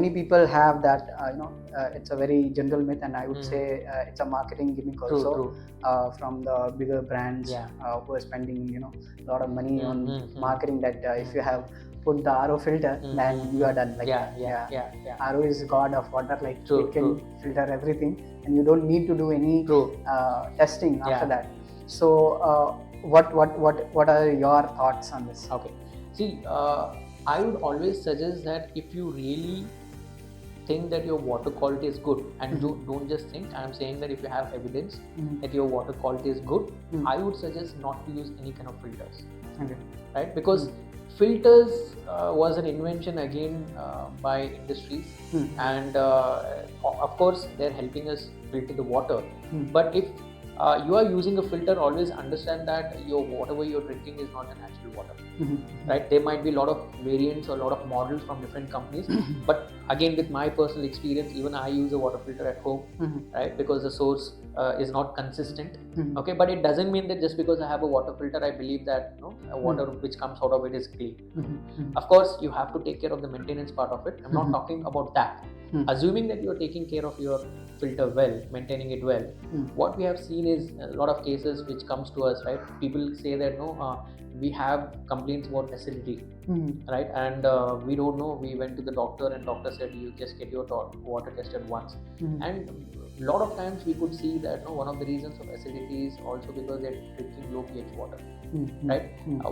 many people have that, it's a very general myth, and I would Mm. say it's a marketing gimmick True, also, true. from the bigger brands, Yeah. who are spending a lot of money on marketing that if Mm. you have put the RO filter, then you are done. Like, Yeah. RO is god of water, like True, it can filter everything, and you don't need to do any True. testing after Yeah. that. So what are your thoughts on this? Okay. See, I would always suggest that if you really think that your water quality is good, and don't just think, I'm saying that if you have evidence that your water quality is good, I would suggest not to use any kind of filters. Okay. Right? Because filters was an invention again by industries, and of course they're helping us filter the water. But if you are using a filter, always understand that whatever you're drinking is not the natural water. Right? There might be a lot of variants or a lot of models from different companies, but again, with my personal experience, even I use a water filter at home, right? Because the source is not consistent. Okay, but it doesn't mean that just because I have a water filter, I believe that water which comes out of it is clean. Of course, you have to take care of the maintenance part of it. I'm not talking about that. Assuming that you're taking care of your filter well, maintaining it well, what we have seen is a lot of cases which comes to us, right? People say that we have complaints about acidity, right? And we don't know. We went to the doctor, and doctor said you just get your water tested once. And a lot of times we could see that one of the reasons of acidity is also because they're drinking low pH water, right?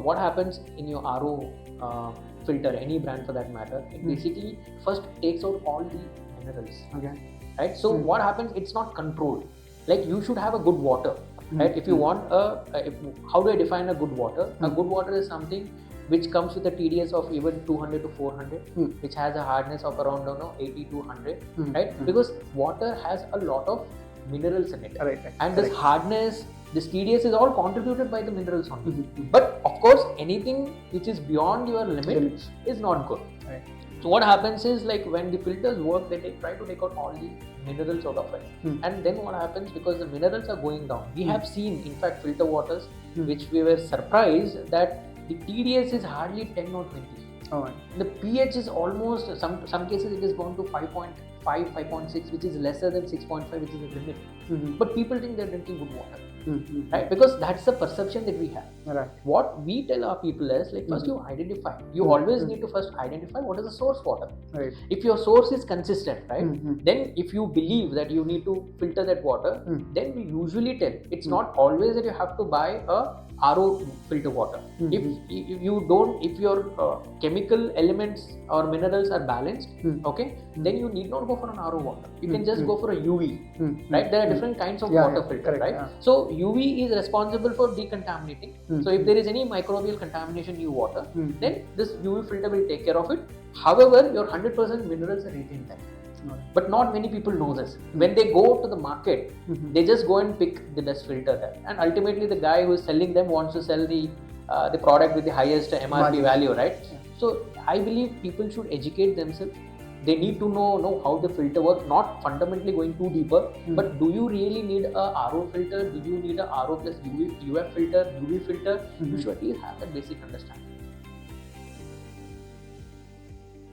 What happens in your RO filter, any brand for that matter, it basically first takes out all the minerals. Okay. Right? So what happens? It's not controlled. Like, you should have a good water, right? If you want how do I define a good water? A good water is something which comes with a TDS of even 200 to 400, which has a hardness of around 80 to 100, right? Because water has a lot of minerals in it, Right. and this hardness, this TDS is all contributed by the minerals only. But of course, anything which is beyond your limit is not good. Right. So what happens is, like, when the filters work, they try to take out all the minerals out of it. And then what happens, because the minerals are going down, we have seen, in fact, filter waters which we were surprised that the TDS is hardly 10 or 20. Oh. The pH is almost, some cases it has gone to 5.5, 5.6, which is lesser than 6.5, which is the limit. But people think they're drinking good water. Right? Because that's the perception that we have. Right. What we tell our people is, like, first you identify. You always need to first identify what is the source water. Right. If your source is consistent, right, then if you believe that you need to filter that water, then we usually tell. It's not always that you have to buy a RO filter water. If you don't, if your chemical elements or minerals are balanced, okay, then you need not go for an RO water. You can just go for a UV, right? There are different kinds of water filter, right? Yeah. So UV is responsible for decontaminating. So if there is any microbial contamination in your water, then this UV filter will take care of it. However, your 100% minerals are retained there. But not many people know this. When they go to the market, they just go and pick the best filter there, and ultimately the guy who is selling them wants to sell the product with the highest MRP value, right? So I believe people should educate themselves. They need to know how the filter works, not fundamentally going too deeper, but do you really need a RO filter? Do you need a RO plus UF filter, UV filter? You should at least have that basic understanding.